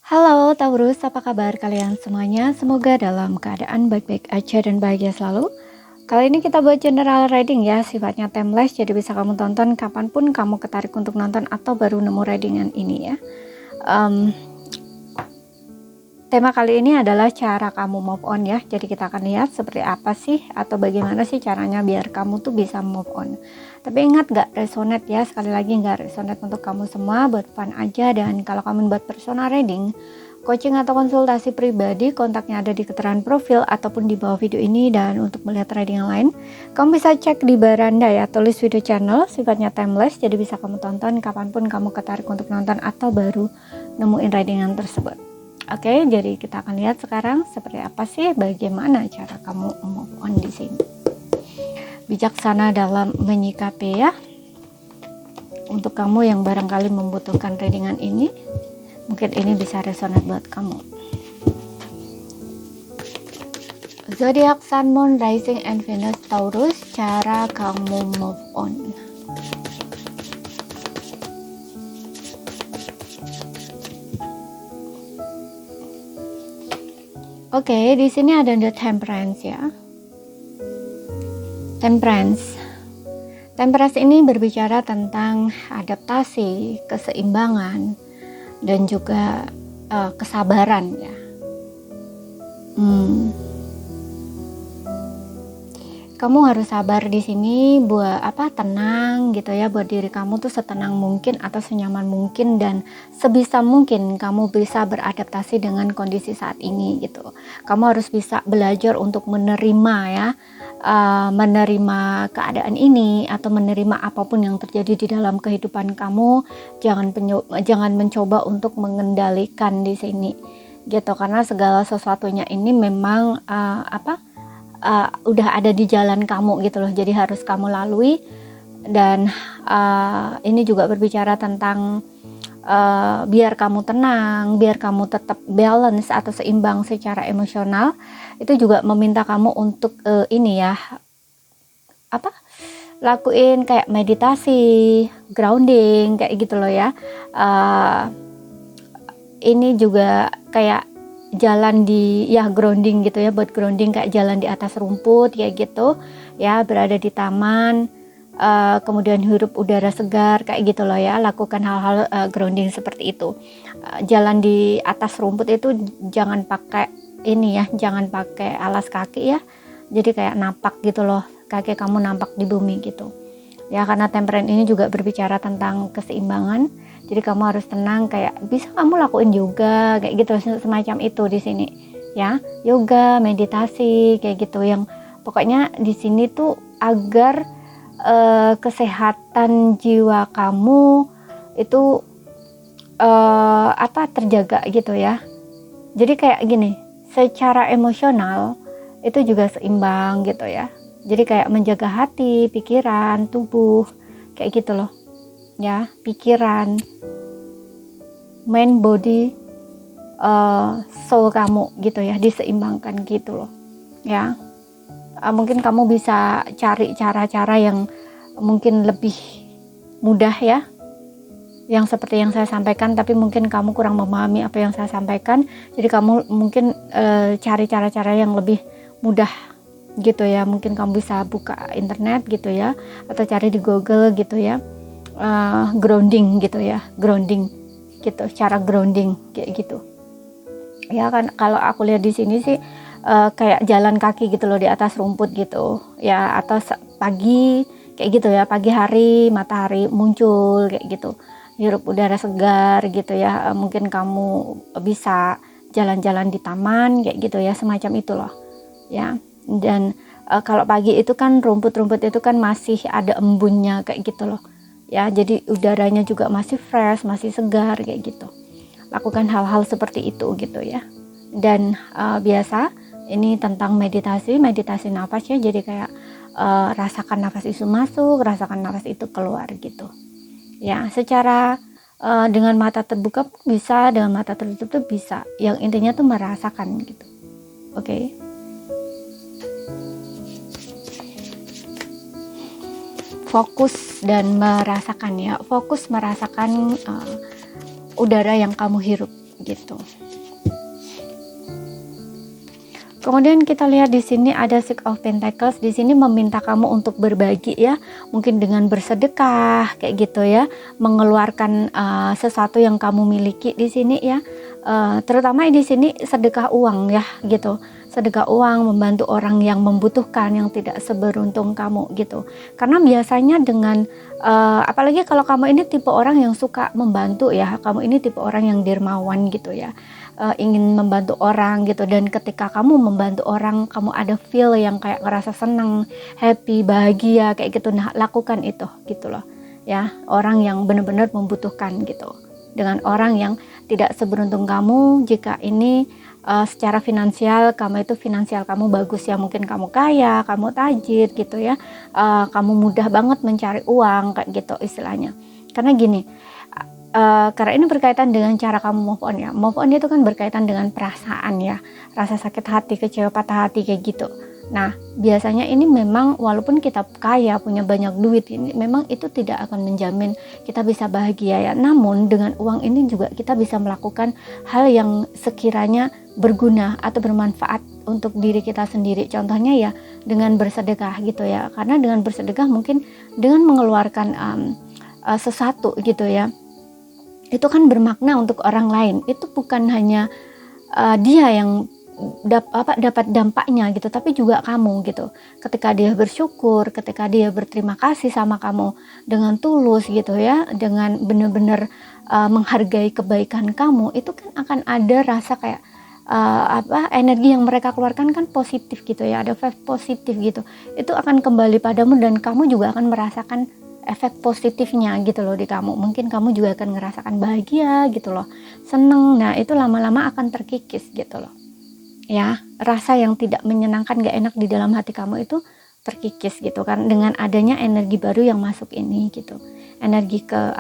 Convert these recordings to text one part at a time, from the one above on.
Halo Taurus, apa kabar kalian semuanya? Semoga dalam keadaan baik-baik aja dan bahagia selalu. Kali ini kita buat general reading ya, sifatnya timeless, jadi bisa kamu tonton kapanpun kamu ketarik untuk nonton atau baru nemu readingan ini ya. Tema kali ini adalah cara kamu move on ya. Jadi kita akan lihat seperti apa sih atau bagaimana sih caranya biar kamu tuh bisa move on. Tapi ingat gak resonate ya, sekali lagi gak resonate untuk kamu semua, buat fun aja. Dan kalau kamu buat personal reading, coaching atau konsultasi pribadi, kontaknya ada di keterangan profil ataupun di bawah video ini. Dan untuk melihat reading yang lain, kamu bisa cek di beranda ya, tulis video channel, sifatnya timeless, jadi bisa kamu tonton kapanpun kamu ketarik untuk nonton atau baru nemuin readingan tersebut. Oke, jadi kita akan lihat sekarang seperti apa sih, bagaimana cara kamu move on di sini. Bijaksana dalam menyikapi ya. Untuk kamu yang barangkali membutuhkan readingan ini, mungkin ini bisa resonate buat kamu. Zodiac Sun, Moon, Rising, and Venus Taurus, cara kamu move on. Oke, di sini ada The Temperance ya. Temperance ini berbicara tentang adaptasi, keseimbangan, dan juga kesabaran ya. Kamu harus sabar di sini, buat tenang gitu ya, buat diri kamu tuh setenang mungkin atau senyaman mungkin, dan sebisa mungkin kamu bisa beradaptasi dengan kondisi saat ini gitu. Kamu harus bisa belajar untuk menerima ya, menerima keadaan ini atau menerima apapun yang terjadi di dalam kehidupan kamu. Jangan mencoba untuk mengendalikan di sini gitu, karena segala sesuatunya ini memang udah ada di jalan kamu gitu loh, jadi harus kamu lalui. Dan ini juga berbicara tentang biar kamu tenang, biar kamu tetap balance atau seimbang secara emosional. Itu juga meminta kamu untuk ini ya, lakuin kayak meditasi, grounding kayak gitu loh ya. Ini juga kayak jalan di grounding gitu ya, buat grounding kayak jalan di atas rumput kayak gitu ya, berada di taman, kemudian hirup udara segar kayak gitu loh ya. Lakukan hal-hal grounding seperti itu. Jalan di atas rumput itu jangan pakai ini ya, jangan pakai alas kaki ya, jadi kayak napak gitu loh, kaki kamu nampak di bumi gitu ya, karena temperance ini juga berbicara tentang keseimbangan. Jadi kamu harus tenang, kayak bisa kamu lakuin yoga kayak gitu, semacam itu di sini ya, yoga, meditasi kayak gitu, yang pokoknya di sini tuh agar kesehatan jiwa kamu itu terjaga gitu ya. Jadi kayak gini, secara emosional itu juga seimbang gitu ya. Jadi kayak menjaga hati, pikiran, tubuh kayak gitu loh ya, pikiran, mind, body, soul kamu gitu ya, diseimbangkan gitu loh ya. Mungkin kamu bisa cari cara-cara yang mungkin lebih mudah ya, yang seperti yang saya sampaikan, tapi mungkin kamu kurang memahami apa yang saya sampaikan. Jadi kamu mungkin cari cara-cara yang lebih mudah gitu ya. Mungkin kamu bisa buka internet gitu ya, atau cari di Google gitu ya, grounding gitu ya, grounding gitu, cara grounding kayak gitu ya. Kan kalau aku lihat di sini sih kayak jalan kaki gitu loh di atas rumput gitu ya, atau pagi kayak gitu ya, pagi hari matahari muncul kayak gitu, hirup udara segar gitu ya. Mungkin kamu bisa jalan-jalan di taman kayak gitu ya, semacam itu loh ya. Dan kalau pagi itu kan rumput-rumput itu kan masih ada embunnya kayak gitu loh ya, jadi udaranya juga masih fresh, masih segar kayak gitu. Lakukan hal-hal seperti itu gitu ya. Dan biasa ini tentang meditasi nafas ya, jadi kayak rasakan nafas itu masuk, rasakan nafas itu keluar gitu ya. Secara dengan mata terbuka bisa, dengan mata tertutup bisa, yang intinya tuh merasakan gitu. Oke. Fokus dan merasakan ya, fokus merasakan udara yang kamu hirup gitu. Kemudian kita lihat di sini ada Six of Pentacles. Di sini meminta kamu untuk berbagi ya, mungkin dengan bersedekah kayak gitu ya, mengeluarkan sesuatu yang kamu miliki di sini ya. Terutama di sini sedekah uang ya gitu. Sedekah uang, membantu orang yang membutuhkan, yang tidak seberuntung kamu gitu. Karena biasanya dengan apalagi kalau kamu ini tipe orang yang suka membantu ya, kamu ini tipe orang yang dermawan gitu ya. Ingin membantu orang gitu, dan ketika kamu membantu orang, kamu ada feel yang kayak ngerasa senang, happy, bahagia kayak gitu. Nah, lakukan itu gitu loh ya, orang yang benar-benar membutuhkan gitu, dengan orang yang tidak seberuntung kamu. Jika ini secara finansial kamu bagus ya, mungkin kamu kaya, kamu tajir gitu ya, kamu mudah banget mencari uang kayak gitu istilahnya. Karena gini, karena ini berkaitan dengan cara kamu move on ya. Move on itu kan berkaitan dengan perasaan ya, rasa sakit hati, kecewa, patah hati kayak gitu. Nah, biasanya ini memang walaupun kita kaya, punya banyak duit, ini memang itu tidak akan menjamin kita bisa bahagia ya. Namun dengan uang ini juga kita bisa melakukan hal yang sekiranya berguna atau bermanfaat untuk diri kita sendiri. Contohnya ya dengan bersedekah gitu ya. Karena dengan bersedekah mungkin dengan mengeluarkan sesuatu gitu ya, itu kan bermakna untuk orang lain. Itu bukan hanya dia yang dapat dampaknya gitu, tapi juga kamu gitu. Ketika dia bersyukur, ketika dia berterima kasih sama kamu dengan tulus gitu ya, dengan benar-benar menghargai kebaikan kamu, itu kan akan ada rasa kayak energi yang mereka keluarkan kan positif gitu ya, ada vibe positif gitu. Itu akan kembali padamu dan kamu juga akan merasakan efek positifnya gitu loh di kamu. Mungkin kamu juga akan ngerasakan bahagia gitu loh, seneng. Nah, itu lama-lama akan terkikis gitu loh ya, rasa yang tidak menyenangkan, gak enak di dalam hati kamu itu terkikis gitu kan, dengan adanya energi baru yang masuk ini gitu, energi ke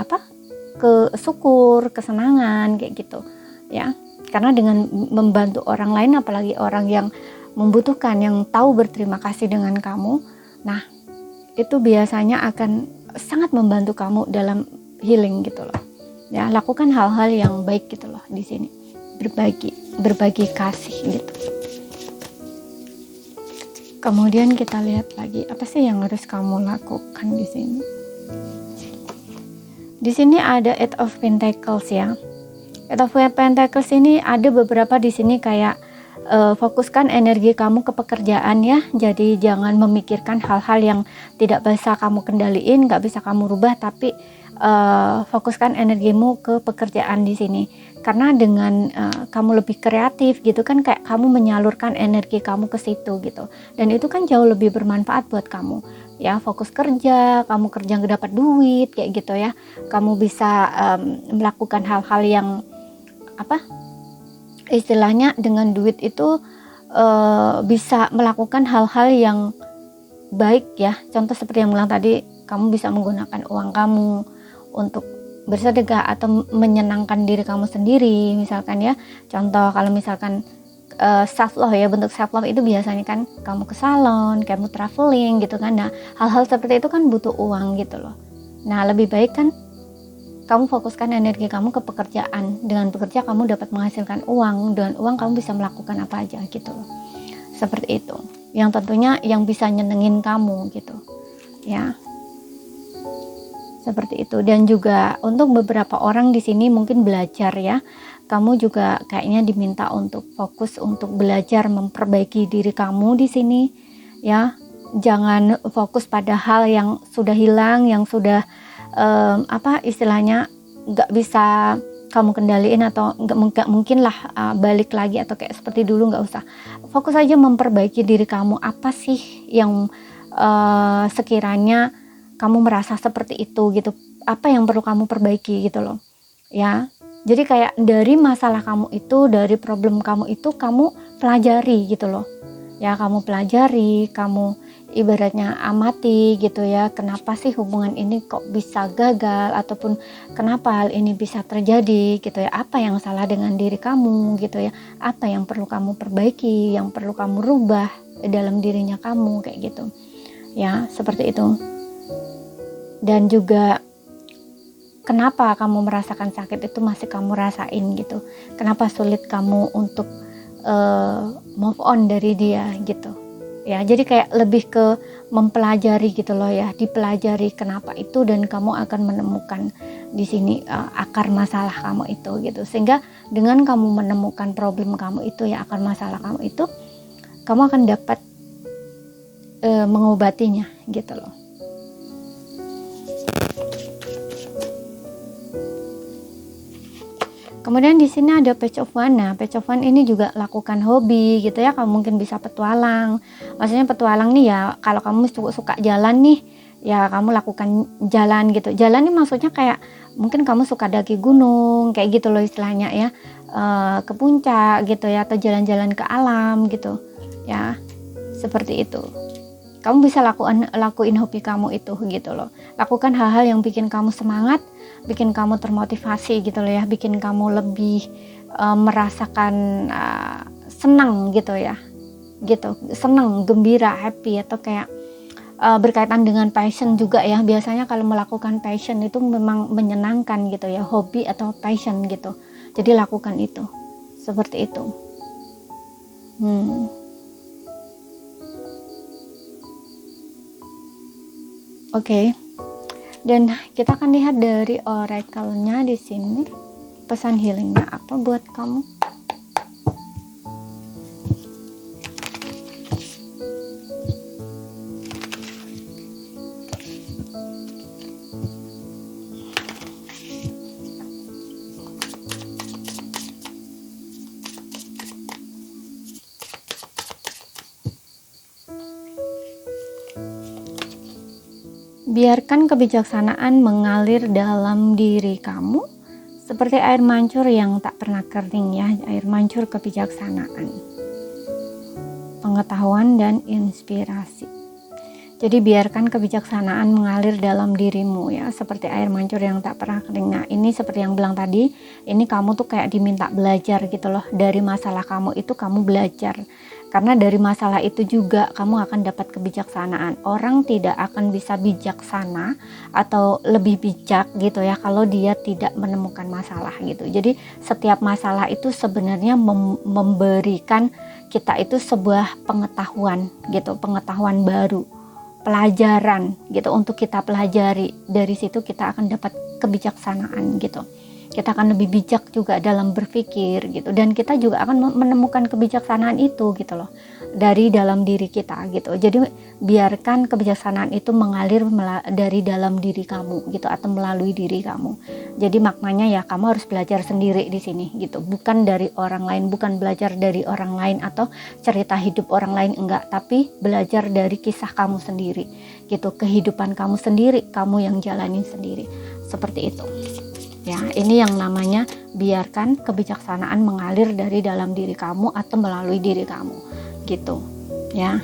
syukur, kesenangan kayak gitu ya. Karena dengan membantu orang lain, apalagi orang yang membutuhkan, yang tahu berterima kasih dengan kamu, nah itu biasanya akan sangat membantu kamu dalam healing gitu loh ya. Lakukan hal-hal yang baik gitu loh di sini, berbagi kasih gitu. Kemudian kita lihat lagi apa sih yang harus kamu lakukan di sini. Di sini ada Eight of Pentacles ya. Eight of Pentacles ini ada beberapa di sini kayak fokuskan energi kamu ke pekerjaan ya. Jadi jangan memikirkan hal-hal yang tidak bisa kamu kendaliin, nggak bisa kamu rubah, tapi fokuskan energimu ke pekerjaan di sini. Karena dengan kamu lebih kreatif gitu kan, kayak kamu menyalurkan energi kamu ke situ gitu, dan itu kan jauh lebih bermanfaat buat kamu ya. Fokus kerja, kamu kerja nggak dapat duit kayak gitu ya, kamu bisa melakukan hal-hal yang istilahnya dengan duit itu bisa melakukan hal-hal yang baik ya. Contoh seperti yang bilang tadi, kamu bisa menggunakan uang kamu untuk bersedekah atau menyenangkan diri kamu sendiri misalkan ya. Contoh kalau misalkan self love ya, bentuk self love itu biasanya kan kamu ke salon, kamu traveling gitu kan. Nah, hal-hal seperti itu kan butuh uang gitu loh. Nah, lebih baik kan kamu fokuskan energi kamu ke pekerjaan. Dengan bekerja kamu dapat menghasilkan uang, dengan uang kamu bisa melakukan apa aja gitu loh. Seperti itu. Yang tentunya yang bisa nyenengin kamu gitu ya. Seperti itu. Dan juga untuk beberapa orang di sini mungkin belajar ya. Kamu juga kayaknya diminta untuk fokus untuk belajar memperbaiki diri kamu di sini ya. Jangan fokus pada hal yang sudah hilang, yang sudah istilahnya nggak bisa kamu kendaliin, atau nggak mungkin lah balik lagi atau kayak seperti dulu. Nggak usah. Fokus aja memperbaiki diri kamu. Apa sih yang sekiranya kamu merasa seperti itu gitu, apa yang perlu kamu perbaiki gitu loh ya. Jadi kayak dari masalah kamu itu, dari problem kamu itu kamu pelajari gitu loh ya. Kamu pelajari, kamu ibaratnya amati gitu ya, kenapa sih hubungan ini kok bisa gagal, ataupun kenapa hal ini bisa terjadi gitu ya. Apa yang salah dengan diri kamu gitu ya, apa yang perlu kamu perbaiki, yang perlu kamu rubah dalam dirinya kamu kayak gitu ya. Seperti itu. Dan juga kenapa kamu merasakan sakit itu masih kamu rasain gitu, kenapa sulit kamu untuk move on dari dia gitu ya. Jadi kayak lebih ke mempelajari gitu loh ya, dipelajari kenapa itu, dan kamu akan menemukan di sini akar masalah kamu itu gitu. Sehingga dengan kamu menemukan problem kamu itu ya, akar masalah kamu itu, kamu akan dapat mengobatinya gitu loh. Kemudian di sini ada Page of Wand. Nah, Page of Wand ini juga lakukan hobi gitu ya. Kamu mungkin bisa petualang. Maksudnya petualang nih ya, kalau kamu suka jalan nih, ya kamu lakukan jalan gitu. Jalan nih maksudnya kayak mungkin kamu suka daki gunung, kayak gitu loh istilahnya ya. Ke puncak gitu ya, atau jalan-jalan ke alam gitu. Ya, seperti itu. Kamu bisa lakuin hobi kamu itu gitu loh. Lakukan hal-hal yang bikin kamu semangat, bikin kamu termotivasi gitu loh ya, bikin kamu lebih merasakan senang gitu ya, gitu, senang, gembira, happy, atau kayak berkaitan dengan passion juga ya. Biasanya kalau melakukan passion itu memang menyenangkan gitu ya, hobi atau passion gitu. Jadi lakukan itu, seperti itu. Oke. Dan kita akan lihat dari oracle-nya di sini, pesan healingnya apa buat kamu. Biarkan kebijaksanaan mengalir dalam diri kamu seperti air mancur yang tak pernah kering ya, air mancur kebijaksanaan, pengetahuan dan inspirasi. Jadi biarkan kebijaksanaan mengalir dalam dirimu ya, seperti air mancur yang tak pernah kering. Nah, ini seperti yang bilang tadi, ini kamu tuh kayak diminta belajar gitu loh. Dari masalah kamu itu kamu belajar. Karena dari masalah itu juga kamu akan dapat kebijaksanaan. Orang tidak akan bisa bijaksana atau lebih bijak gitu ya kalau dia tidak menemukan masalah gitu. Jadi setiap masalah itu sebenarnya memberikan kita itu sebuah pengetahuan gitu, pengetahuan baru, pelajaran gitu untuk kita pelajari. Dari situ kita akan dapat kebijaksanaan gitu. Kita akan lebih bijak juga dalam berpikir gitu, dan kita juga akan menemukan kebijaksanaan itu gitu loh dari dalam diri kita gitu. Jadi biarkan kebijaksanaan itu mengalir dari dalam diri kamu gitu, atau melalui diri kamu. Jadi maknanya ya kamu harus belajar sendiri di sini gitu, bukan dari orang lain, bukan belajar dari orang lain atau cerita hidup orang lain, enggak, tapi belajar dari kisah kamu sendiri gitu, kehidupan kamu sendiri, kamu yang jalanin sendiri, seperti itu. Ya, ini yang namanya biarkan kebijaksanaan mengalir dari dalam diri kamu atau melalui diri kamu, gitu. Ya,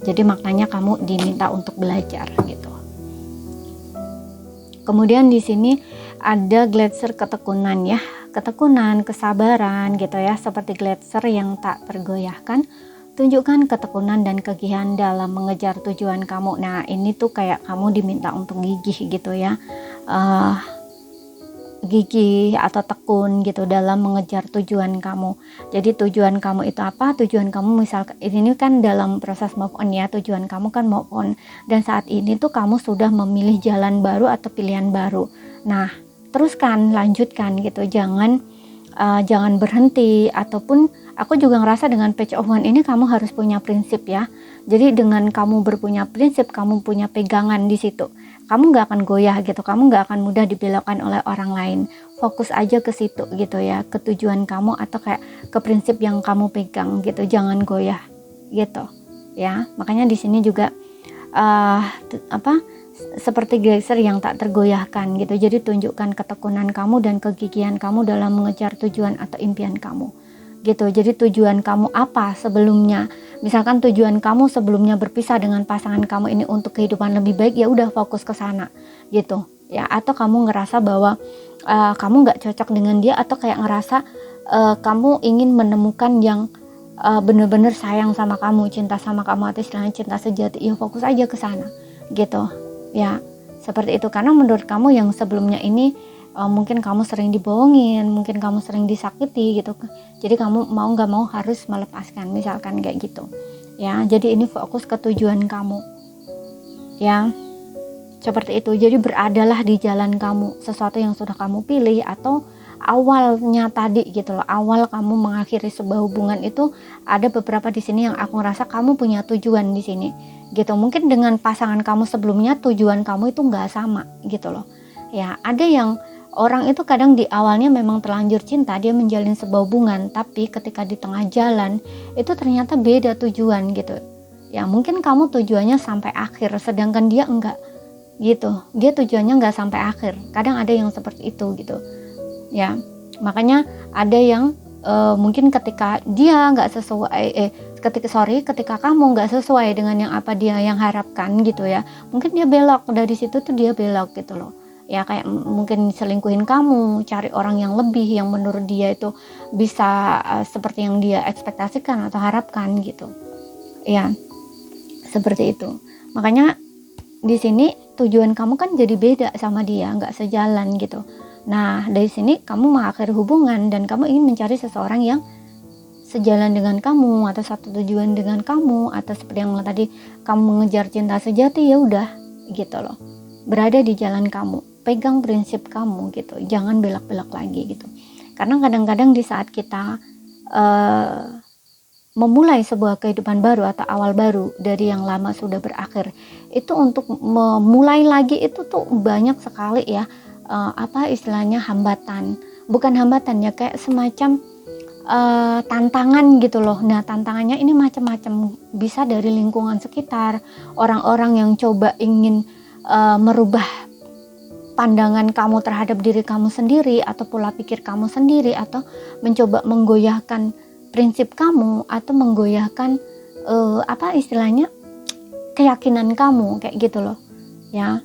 jadi maknanya kamu diminta untuk belajar, gitu. Kemudian di sini ada gletser ketekunan ya, ketekunan, kesabaran, gitu ya, seperti gletser yang tak tergoyahkan. Tunjukkan ketekunan dan kegigihan dalam mengejar tujuan kamu. Nah, ini tuh kayak kamu diminta untuk gigih, gitu ya. Gigih atau tekun gitu dalam mengejar tujuan kamu. Jadi tujuan kamu itu apa? Tujuan kamu misalkan ini kan dalam proses move on ya, tujuan kamu kan move on, dan saat ini tuh kamu sudah memilih jalan baru atau pilihan baru. Nah, teruskan, lanjutkan gitu, jangan berhenti. Ataupun aku juga ngerasa dengan Page of Wand ini kamu harus punya prinsip ya. Jadi dengan kamu berpunya prinsip, kamu punya pegangan di situ, kamu nggak akan goyah gitu, kamu nggak akan mudah dibelokkan oleh orang lain. Fokus aja ke situ gitu ya, ke tujuan kamu atau kayak ke prinsip yang kamu pegang gitu, jangan goyah gitu ya. Makanya di sini juga seperti geyser yang tak tergoyahkan gitu. Jadi tunjukkan ketekunan kamu dan kegigihan kamu dalam mengejar tujuan atau impian kamu gitu. Jadi tujuan kamu apa sebelumnya, misalkan tujuan kamu sebelumnya berpisah dengan pasangan kamu ini untuk kehidupan lebih baik, ya udah fokus ke sana gitu ya. Atau kamu ngerasa bahwa kamu nggak cocok dengan dia, atau kayak ngerasa kamu ingin menemukan yang bener-bener sayang sama kamu, cinta sama kamu, atau istilahnya cinta sejati, ya fokus aja ke sana gitu ya, seperti itu. Karena menurut kamu yang sebelumnya ini mungkin kamu sering dibohongin, mungkin kamu sering disakiti gitu. Jadi kamu mau nggak mau harus melepaskan, misalkan kayak gitu ya. Jadi ini fokus ke tujuan kamu ya, seperti itu. Jadi beradalah di jalan kamu, sesuatu yang sudah kamu pilih atau awalnya tadi gitu loh. Awal kamu mengakhiri sebuah hubungan itu ada beberapa di sini yang aku ngerasa kamu punya tujuan di sini gitu. Mungkin dengan pasangan kamu sebelumnya tujuan kamu itu nggak sama gitu loh ya. Ada yang orang itu kadang di awalnya memang terlanjur cinta, dia menjalin sebuah hubungan, tapi ketika di tengah jalan itu ternyata beda tujuan gitu ya. Mungkin kamu tujuannya sampai akhir, sedangkan dia enggak gitu, dia tujuannya enggak sampai akhir. Kadang ada yang seperti itu gitu ya. Makanya ada yang mungkin ketika dia enggak sesuai ketika kamu enggak sesuai dengan yang apa dia yang harapkan gitu ya, mungkin dia belok dari situ tuh, dia belok gitu loh ya. Kayak mungkin selingkuhin kamu, cari orang yang lebih yang menurut dia itu bisa seperti yang dia ekspektasikan atau harapkan gitu ya, seperti itu. Makanya di sini tujuan kamu kan jadi beda sama dia, nggak sejalan gitu. Nah dari sini kamu mengakhiri hubungan dan kamu ingin mencari seseorang yang sejalan dengan kamu atau satu tujuan dengan kamu, atau seperti yang tadi kamu mengejar cinta sejati, ya udah gitu loh, berada di jalan kamu, pegang prinsip kamu gitu, jangan belak-belak lagi gitu. Karena kadang-kadang di saat kita memulai sebuah kehidupan baru atau awal baru dari yang lama sudah berakhir, itu untuk memulai lagi itu tuh banyak sekali ya, apa istilahnya, hambatan, bukan hambatan ya, kayak semacam tantangan gitu loh. Nah tantangannya ini macam-macam, bisa dari lingkungan sekitar, orang-orang yang coba ingin merubah pandangan kamu terhadap diri kamu sendiri atau pola pikir kamu sendiri, atau mencoba menggoyahkan prinsip kamu, atau menggoyahkan apa istilahnya, keyakinan kamu kayak gitu loh ya,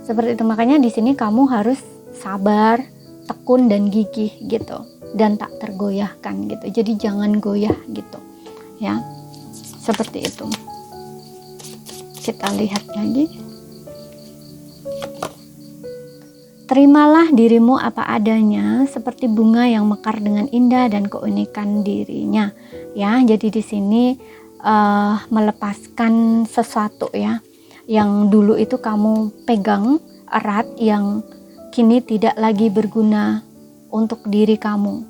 seperti itu. Makanya di sini kamu harus sabar, tekun dan gigih gitu, dan tak tergoyahkan gitu. Jadi jangan goyah gitu ya, seperti itu. Kita lihat lagi. Terimalah dirimu apa adanya, seperti bunga yang mekar dengan indah dan keunikan dirinya ya. Jadi di sini melepaskan sesuatu ya yang dulu itu kamu pegang erat, yang kini tidak lagi berguna untuk diri kamu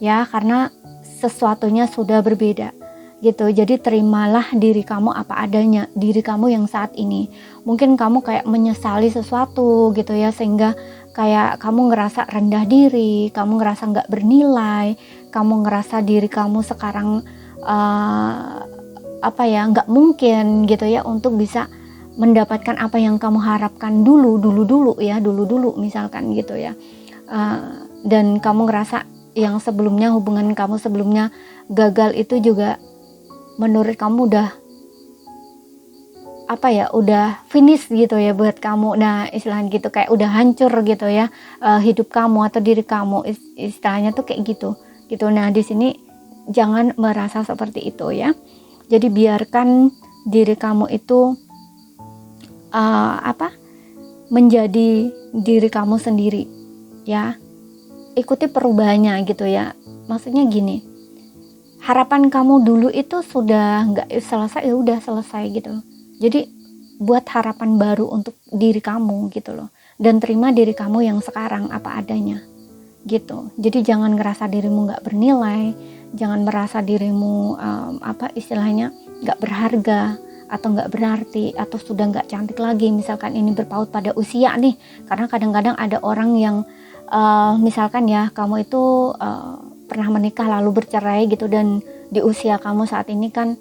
ya, karena sesuatunya sudah berbeda gitu. Jadi terimalah diri kamu apa adanya, diri kamu yang saat ini. Mungkin kamu kayak menyesali sesuatu gitu ya, sehingga kayak kamu ngerasa rendah diri, kamu ngerasa nggak bernilai, kamu ngerasa diri kamu sekarang apa ya, nggak mungkin gitu ya untuk bisa mendapatkan apa yang kamu harapkan dulu ya, dulu misalkan gitu ya. Dan kamu ngerasa yang sebelumnya, hubungan kamu sebelumnya gagal itu juga menurut kamu udah apa ya, udah finish gitu ya buat kamu. Nah istilahnya gitu, kayak udah hancur gitu ya hidup kamu atau diri kamu, istilahnya tuh kayak gitu. Nah di sini jangan merasa seperti itu ya. Jadi biarkan diri kamu itu menjadi diri kamu sendiri ya. Ikuti perubahannya gitu ya. Maksudnya gini, harapan kamu dulu itu sudah nggak selesai, ya udah selesai gitu. Jadi buat harapan baru untuk diri kamu gitu loh, dan terima diri kamu yang sekarang apa adanya gitu. Jadi jangan ngerasa dirimu nggak bernilai, jangan merasa dirimu apa istilahnya nggak berharga atau nggak berarti atau sudah nggak cantik lagi. Misalkan ini berpaut pada usia nih, karena kadang-kadang ada orang yang misalkan ya, kamu itu pernah menikah lalu bercerai gitu, dan di usia kamu saat ini kan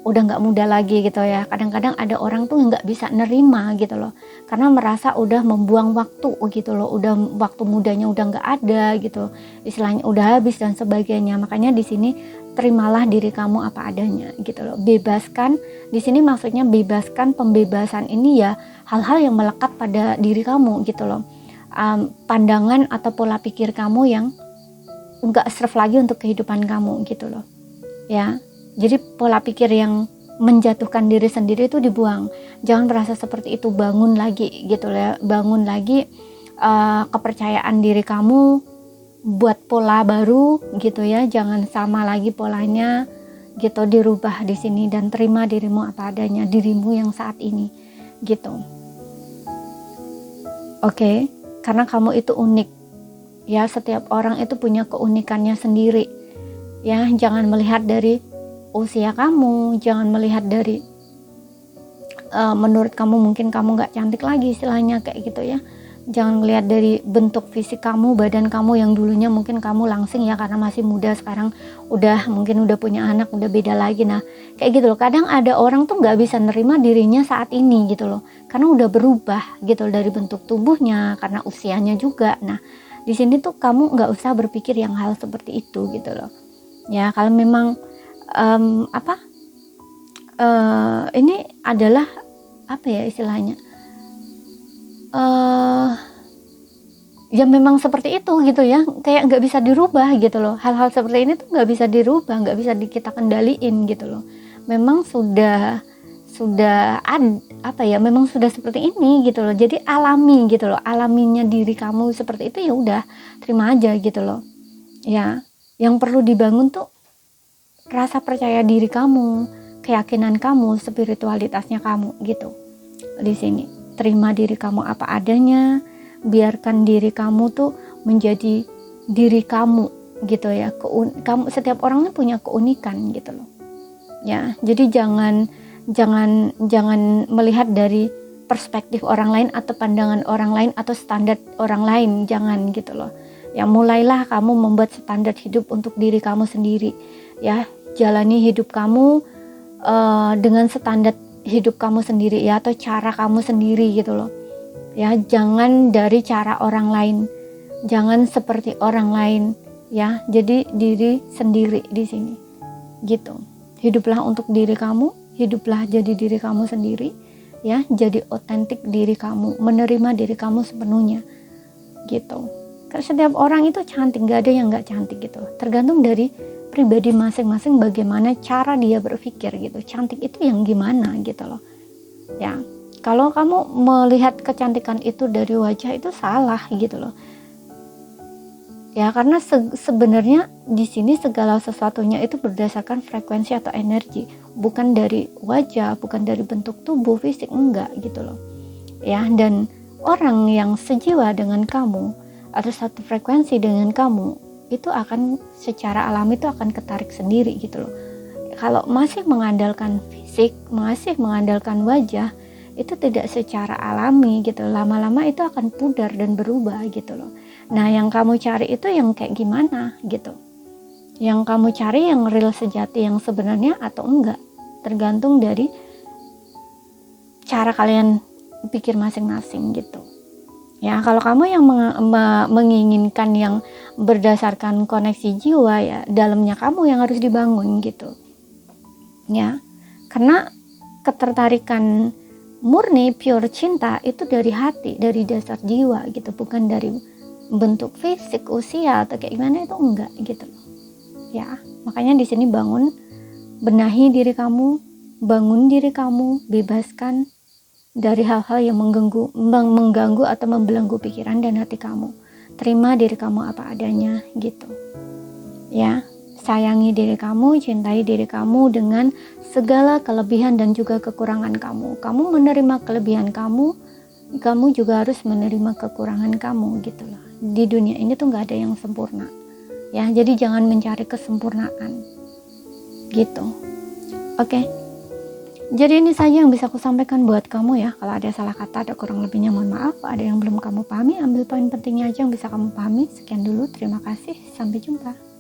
udah nggak muda lagi gitu ya. Kadang-kadang ada orang tuh nggak bisa nerima gitu loh, karena merasa udah membuang waktu gitu loh, udah waktu mudanya udah nggak ada gitu, istilahnya udah habis dan sebagainya. Makanya di sini terimalah diri kamu apa adanya gitu loh, bebaskan. Di sini maksudnya bebaskan, pembebasan ini ya hal-hal yang melekat pada diri kamu gitu loh, pandangan atau pola pikir kamu yang nggak serve lagi untuk kehidupan kamu gitu loh ya. Jadi pola pikir yang menjatuhkan diri sendiri itu dibuang. Jangan merasa seperti itu, bangun lagi gitu ya, bangun lagi kepercayaan diri kamu, buat pola baru gitu ya, jangan sama lagi polanya gitu, dirubah di sini dan terima dirimu apa adanya, dirimu yang saat ini gitu. Oke, karena kamu itu unik ya, setiap orang itu punya keunikannya sendiri ya. Jangan melihat dari usia kamu, jangan melihat dari menurut kamu mungkin kamu nggak cantik lagi istilahnya kayak gitu ya. Jangan melihat dari bentuk fisik kamu, badan kamu yang dulunya mungkin kamu langsing ya karena masih muda, sekarang mungkin udah punya anak, udah beda lagi. Nah kayak gitu loh, kadang ada orang tuh nggak bisa nerima dirinya saat ini gitu loh, karena udah berubah gitu dari bentuk tubuhnya, karena usianya juga. Nah di sini tuh kamu nggak usah berpikir yang hal seperti itu gitu loh ya. Kalau memang ini adalah apa ya istilahnya, ya memang seperti itu gitu ya, kayak nggak bisa dirubah gitu loh. Hal-hal seperti ini tuh nggak bisa dirubah, nggak bisa kita kendaliin gitu loh. Memang memang sudah seperti ini gitu loh. Jadi alami gitu loh, alaminya diri kamu seperti itu, ya udah terima aja gitu loh ya. Yang perlu dibangun tuh rasa percaya diri kamu, keyakinan kamu, spiritualitasnya kamu gitu. Di sini terima diri kamu apa adanya, biarkan diri kamu tuh menjadi diri kamu gitu ya. Kamu, setiap orangnya punya keunikan gitu loh ya. Jadi jangan melihat dari perspektif orang lain atau pandangan orang lain atau standar orang lain, jangan gitu loh ya. Mulailah kamu membuat standar hidup untuk diri kamu sendiri ya. Jalani hidup kamu dengan standar hidup kamu sendiri ya, atau cara kamu sendiri gitu loh ya. Jangan dari cara orang lain, jangan seperti orang lain ya. Jadi diri sendiri di sini gitu. Hiduplah untuk diri kamu, hiduplah jadi diri kamu sendiri ya. Jadi otentik diri kamu, menerima diri kamu sepenuhnya gitu. Karena setiap orang itu cantik, gak ada yang gak cantik gitu, tergantung dari pribadi masing-masing bagaimana cara dia berpikir gitu. Cantik itu yang gimana gitu loh ya. Kalau kamu melihat kecantikan itu dari wajah, itu salah gitu loh ya. Karena sebenarnya di sini segala sesuatunya itu berdasarkan frekuensi atau energi, bukan dari wajah, bukan dari bentuk tubuh fisik, enggak gitu loh ya. Dan orang yang sejiwa dengan kamu atau satu frekuensi dengan kamu itu akan secara alami itu akan ketarik sendiri gitu loh. Kalau masih mengandalkan fisik, masih mengandalkan wajah, itu tidak secara alami gitu. Lama-lama itu akan pudar dan berubah gitu loh. Nah yang kamu cari itu yang kayak gimana gitu, yang kamu cari yang real sejati, yang sebenarnya atau enggak, tergantung dari cara kalian pikir masing-masing gitu ya. Kalau kamu yang menginginkan yang berdasarkan koneksi jiwa ya, dalamnya kamu yang harus dibangun gitu ya. Karena ketertarikan murni pure cinta itu dari hati, dari dasar jiwa gitu, bukan dari bentuk fisik, usia atau kayak gimana, itu enggak gitu ya. Makanya di sini bangun, benahi diri kamu, bangun diri kamu, bebaskan dari hal-hal yang mengganggu atau membelenggu pikiran dan hati kamu. Terima diri kamu apa adanya gitu ya. Sayangi diri kamu, cintai diri kamu dengan segala kelebihan dan juga kekurangan kamu. Kamu menerima kelebihan kamu, kamu juga harus menerima kekurangan kamu gitu loh. Di dunia ini tuh gak ada yang sempurna ya. Jadi jangan mencari kesempurnaan gitu. Oke. Jadi ini saja yang bisa aku sampaikan buat kamu ya. Kalau ada salah kata atau kurang lebihnya mohon maaf. Ada yang belum kamu pahami, ambil poin pentingnya aja yang bisa kamu pahami. Sekian dulu, terima kasih, sampai jumpa.